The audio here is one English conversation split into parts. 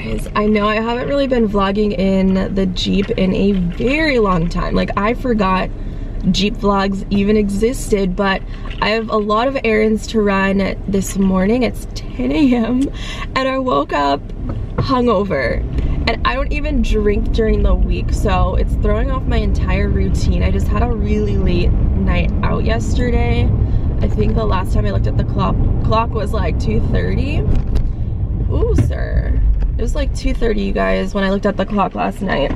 guys, I know I haven't really been vlogging in the Jeep in a very long time. Like, I forgot Jeep vlogs even existed, but I have a lot of errands to run this morning. It's 10 a.m. and I woke up hungover, and I don't even drink during the week, so it's throwing off my entire routine. I just had a really late night out yesterday. I think the last time I looked at the clock was like 2:30. Ooh, sir. It was like 2:30, you guys, when I looked at the clock last night.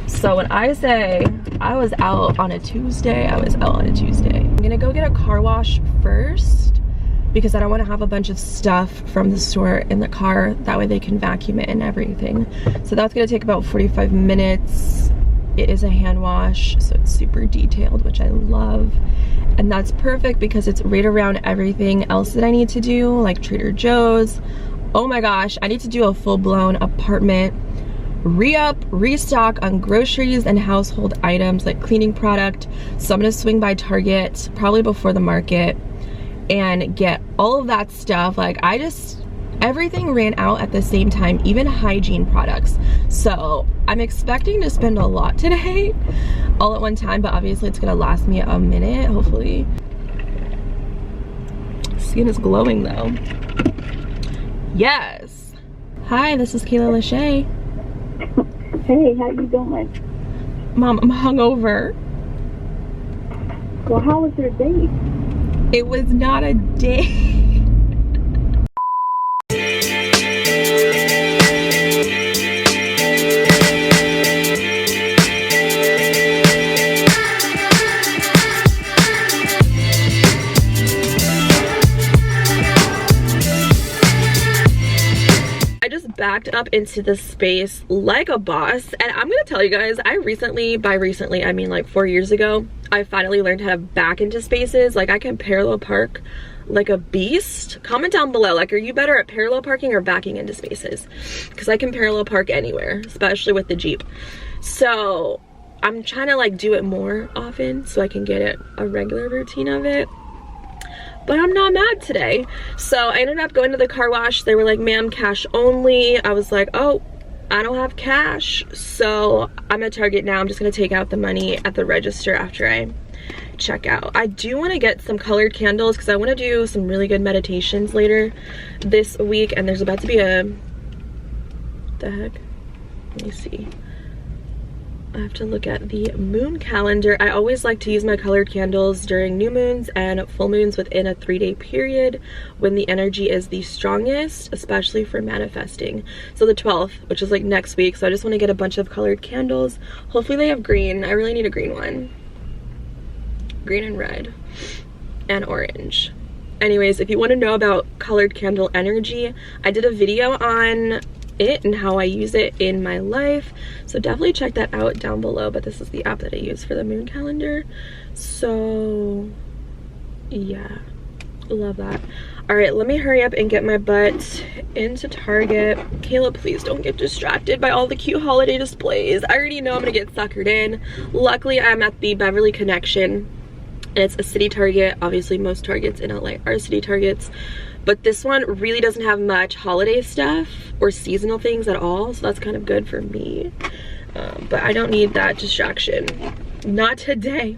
So when I say I was out on a Tuesday, I was out on a Tuesday. I'm gonna go get a car wash first because I don't want to have a bunch of stuff from the store in the car. That way they can vacuum it and everything. So that's gonna take about 45 minutes. It is a hand wash, so it's super detailed, which I love. And that's perfect because it's right around everything else that I need to do, like Trader Joe's. Oh my gosh, I need to do a full-blown apartment re-up, restock on groceries and household items like cleaning product. So I'm gonna swing by Target probably before the market and get all of that stuff. Like, everything ran out at the same time, even hygiene products. So I'm expecting to spend a lot today all at one time, but obviously it's gonna last me a minute, hopefully. Skin is glowing though. Yes. Hi, this is Kayla Lashae. Hey, how you doing? Mom, I'm hungover. Well, how was your date? It was not a date. Backed up into the space like a boss, and I'm gonna tell you guys, by recently I mean like 4 years ago, I finally learned how to back into spaces. Like, I can parallel park like a beast. Comment down below, like, are you better at parallel parking or backing into spaces? Because I can parallel park anywhere, especially with the Jeep. So I'm trying to like do it more often so I can get a regular routine of it. But I'm not mad today. So I ended up going to the car wash. They were like, ma'am, cash only. I was like, oh, I don't have cash. So I'm at Target now. I'm just gonna take out the money at the register after I check out. I do wanna get some colored candles because I wanna do some really good meditations later this week. And there's about to be the heck? Let me see. I have to look at the moon calendar. I always like to use my colored candles during new moons and full moons within a 3-day period when the energy is the strongest, especially for manifesting. So the 12th, which is like next week. So I just want to get a bunch of colored candles. Hopefully they have green. I really need a green one. Green and red and orange. Anyways, if you want to know about colored candle energy, I did a video on it and how I use it in my life, so definitely check that out down below. But this is the app that I use for the moon calendar, so yeah, love that. All right, let me hurry up and get my butt into Target. Kayla, please don't get distracted by all the cute holiday displays. I already know I'm gonna get suckered in. Luckily, I'm at the Beverly Connection and it's a city Target. Obviously most Targets in LA are city Targets, but this one really doesn't have much holiday stuff or seasonal things at all, so that's kind of good for me. But I don't need that distraction. Not today.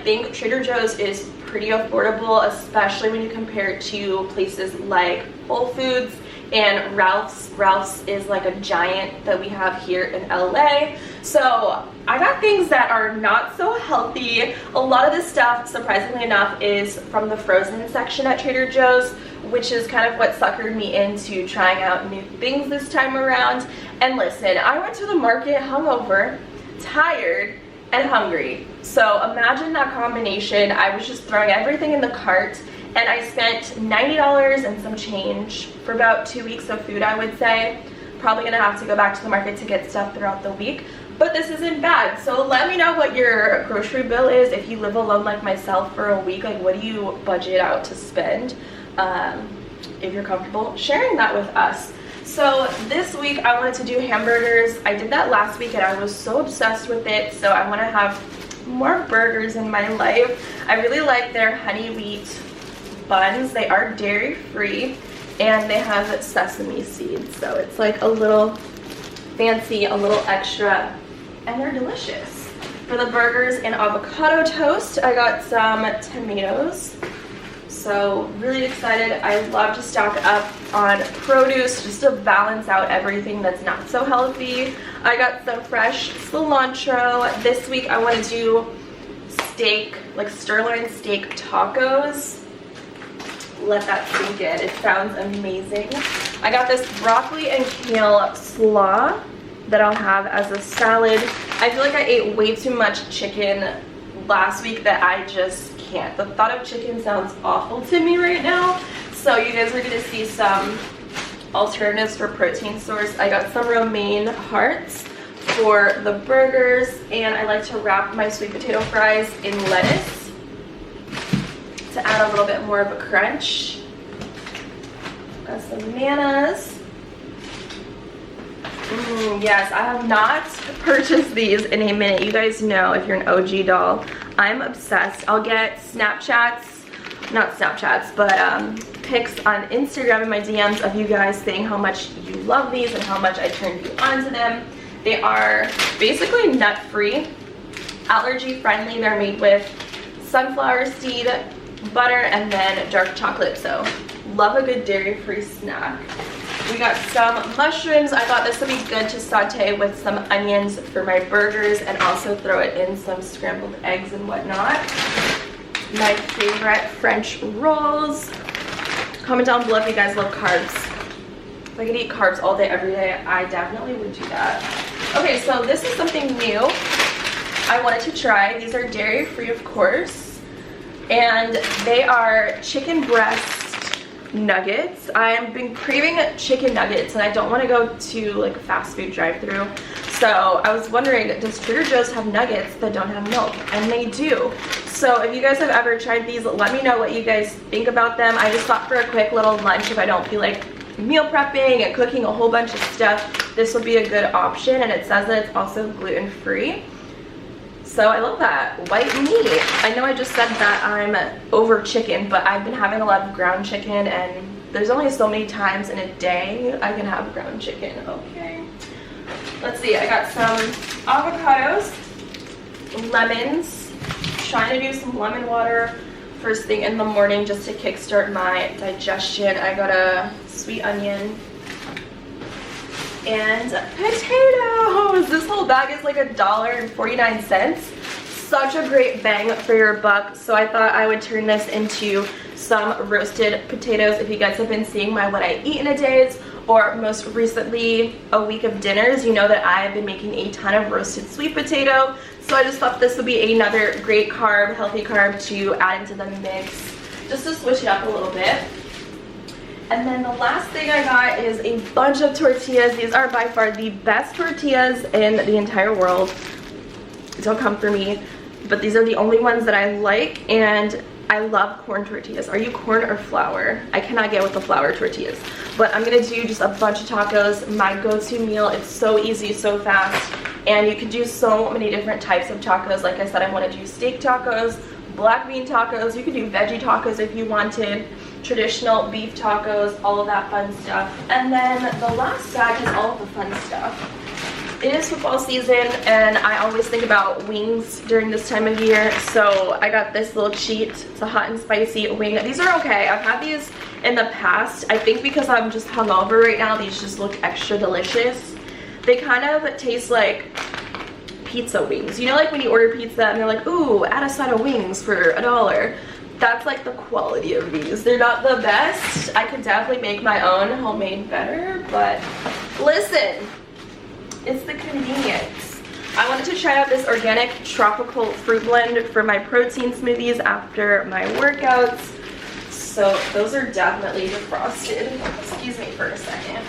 think Trader Joe's is pretty affordable, especially when you compare it to places like Whole Foods and Ralph's. Ralph's is like a giant that we have here in LA. So I got things that are not so healthy. A lot of this stuff, surprisingly enough, is from the frozen section at Trader Joe's, which is kind of what suckered me into trying out new things this time around. And listen, I went to the market hungover, tired, and hungry. So imagine that combination. I was just throwing everything in the cart, and I spent $90 and some change for about 2 weeks of food, I would say. Probably gonna have to go back to the market to get stuff throughout the week, but this isn't bad. So let me know what your grocery bill is if you live alone like myself for a week. Like, what do you budget out to spend? If you're comfortable sharing that with us. So this week I wanted to do hamburgers. I did that last week and I was so obsessed with it, so I want to have more burgers in my life. I really like their honey wheat buns. They are dairy free and they have sesame seeds, so it's like a little fancy, a little extra, and they're delicious. For the burgers and avocado toast, I got some tomatoes. So really excited. I love to stock up on produce just to balance out everything that's not so healthy. I got some fresh cilantro. This week I want to do steak, like sirloin steak tacos. Let that sink in. It sounds amazing. I got this broccoli and kale slaw that I'll have as a salad. I feel like I ate way too much chicken last week that I just can't. The thought of chicken sounds awful to me right now. So you guys are gonna see some alternatives for protein source. I got some romaine hearts for the burgers, and I like to wrap my sweet potato fries in lettuce to add a little bit more of a crunch. Got some bananas. Yes, I have not purchased these in a minute. You guys know, if you're an OG doll, I'm obsessed. I'll get Snapchats, not Snapchats, but pics on Instagram in my DMs of you guys saying how much you love these and how much I turned you on to them. They are basically nut-free, allergy-friendly. They're made with sunflower seed, butter, and then dark chocolate, so love a good dairy-free snack. We got some mushrooms. I thought this would be good to saute with some onions for my burgers and also throw it in some scrambled eggs and whatnot. My favorite French rolls. Comment down below if you guys love carbs. If I could eat carbs all day, every day, I definitely would do that. Okay, so this is something new I wanted to try. These are dairy-free, of course, and they are chicken breast nuggets. I've been craving chicken nuggets and I don't want to go to like a fast food drive-thru, so I was wondering, does Trader Joe's have nuggets that don't have milk? And they do. So if you guys have ever tried these, let me know what you guys think about them. I just thought for a quick little lunch, if I don't feel like meal prepping and cooking a whole bunch of stuff, this would be a good option. And it says that it's also gluten-free, so I love that. White meat. I know I just said that I'm over chicken, but I've been having a lot of ground chicken, and there's only so many times in a day I can have ground chicken. Okay. Let's see, I got some avocados, lemons, trying to do some lemon water first thing in the morning just to kickstart my digestion. I got a sweet onion and potatoes. This whole bag is like $1.49. Such a great bang for your buck. So I thought I would turn this into some roasted potatoes. If you guys have been seeing my what I eat in a days, or most recently a week of dinners, you know that I've been making a ton of roasted sweet potato. So I just thought this would be another great carb, healthy carb to add into the mix, just to switch it up a little bit. And then the last thing I got is a bunch of tortillas. These are by far the best tortillas in the entire world. Don't come for me, but these are the only ones that I like, and I love corn tortillas. Are you corn or flour? I cannot get with the flour tortillas, but I'm gonna do just a bunch of tacos. My go-to meal. It's so easy, so fast, and you can do so many different types of tacos. Like I said, I want to do steak tacos, black bean tacos. You could do veggie tacos if you wanted, traditional beef tacos, all of that fun stuff. And then the last bag is all of the fun stuff. it is football season and I always think about wings during this time of year. So I got this little cheat. It's a hot and spicy wing. These are okay. I've had these in the past. I think because I'm just hungover right now, these just look extra delicious. They kind of taste like pizza wings. You know, like when you order pizza and they're like, ooh, add a side of wings for $1. That's like the quality of these. They're not the best. I could definitely make my own homemade better, but listen, it's the convenience. I wanted to try out this organic tropical fruit blend for my protein smoothies after my workouts. So those are definitely defrosted. Excuse me for a second.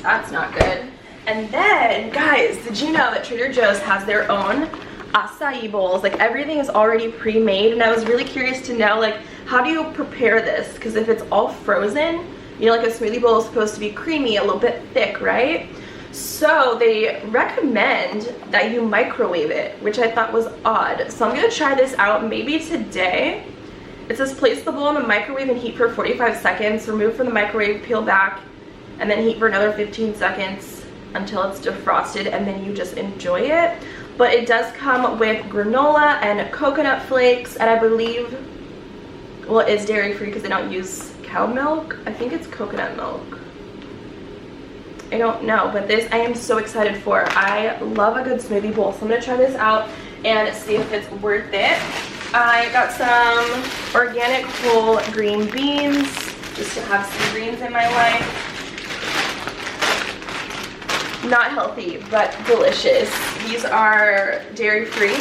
That's not good. And then, guys, did you know that Trader Joe's has their own acai bowls? Like, everything is already pre-made, and I was really curious to know, like, how do you prepare this? Because if it's all frozen, you know, like a smoothie bowl is supposed to be creamy, a little bit thick, right? So they recommend that you microwave it, which I thought was odd. So I'm gonna try this out maybe today. It says place the bowl in the microwave and heat for 45 seconds, remove from the microwave, peel back, and then heat for another 15 seconds until it's defrosted, and then you just enjoy it. But it does come with granola and coconut flakes, and I believe, well, it is dairy free because they don't use cow milk. I think it's coconut milk. I don't know, but this I am so excited for. I love a good smoothie bowl, so I'm gonna try this out and see if it's worth it. I got some organic whole green beans, just to have some greens in my life. Not healthy, but delicious. These are dairy-free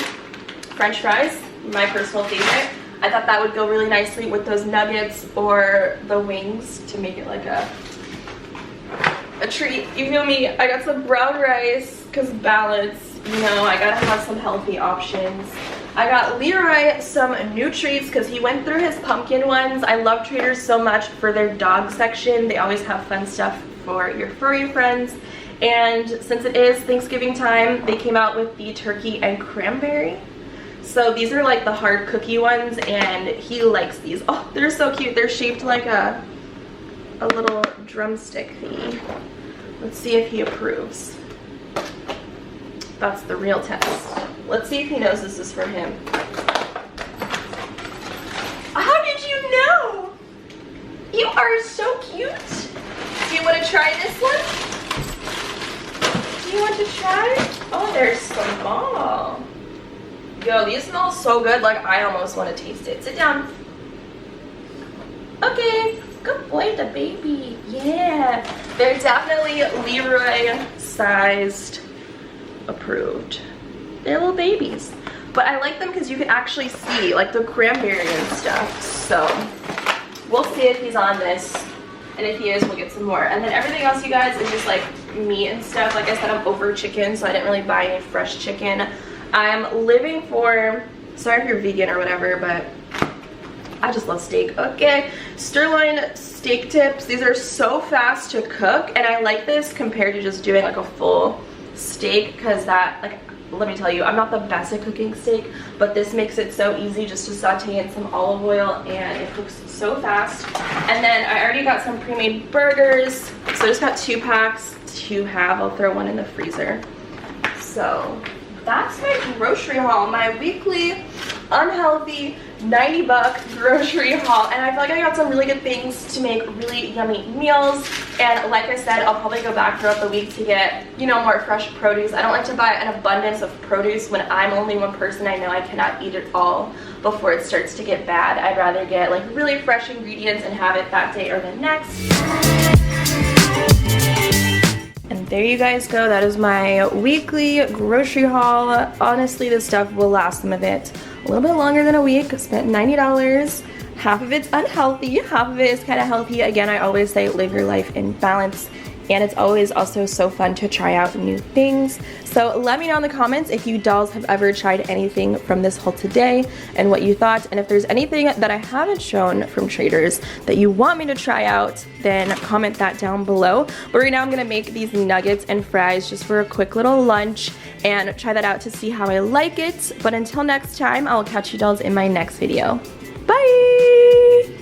French fries, my personal favorite. I thought that would go really nicely with those nuggets or the wings to make it like a treat. You feel me? I got some brown rice because balance, you know, I gotta have some healthy options. I got Leroy some new treats because he went through his pumpkin ones. I love Trader's so much for their dog section. They always have fun stuff for your furry friends. And since it is Thanksgiving time, they came out with the turkey and cranberry. So these are like the hard cookie ones, and he likes these. Oh, they're so cute. They're shaped like a little drumstick thingy. Let's see if he approves. That's the real test. Let's see if he knows this is for him. How did you know? You are so cute. Do you want to try this one? Do you want to try? Oh, they're small. Yo, these smell so good, like I almost want to taste it. Sit down. Okay, good boy, the baby. Yeah, they're definitely Leroy sized approved. They're little babies. But I like them because you can actually see like the cranberry and stuff. So we'll see if he's on this. And if he is, we'll get some more. And then everything else, you guys, is just like meat and stuff. Like I said, I'm over chicken, so I didn't really buy any fresh chicken. I'm living for, sorry if you're vegan or whatever, but I just love steak. Okay, sirloin steak tips. These are so fast to cook, and I like this compared to just doing like a full steak, because that, like, let me tell you, I'm not the best at cooking steak, but this makes it so easy just to saute in some olive oil, and it cooks so fast. And then I already got some pre-made burgers, so I just got 2 packs to have. I'll throw one in the freezer. So that's my grocery haul, my weekly unhealthy 90 buck grocery haul. And I feel like I got some really good things to make really yummy meals. And like I said, I'll probably go back throughout the week to get, you know, more fresh produce. I don't like to buy an abundance of produce when I'm only one person. I know I cannot eat it all before it starts to get bad. I'd rather get like really fresh ingredients and have it that day or the next. And there you guys go. That is my weekly grocery haul. Honestly, this stuff will last some of it a little bit longer than a week. Spent $90. Half of it's unhealthy, half of it is kind of healthy. Again, I always say live your life in balance. And it's always also so fun to try out new things. So let me know in the comments if you dolls have ever tried anything from this haul today and what you thought. And if there's anything that I haven't shown from Trader's that you want me to try out, then comment that down below. But right now I'm gonna make these nuggets and fries just for a quick little lunch and try that out to see how I like it. But until next time, I'll catch you dolls in my next video. Bye!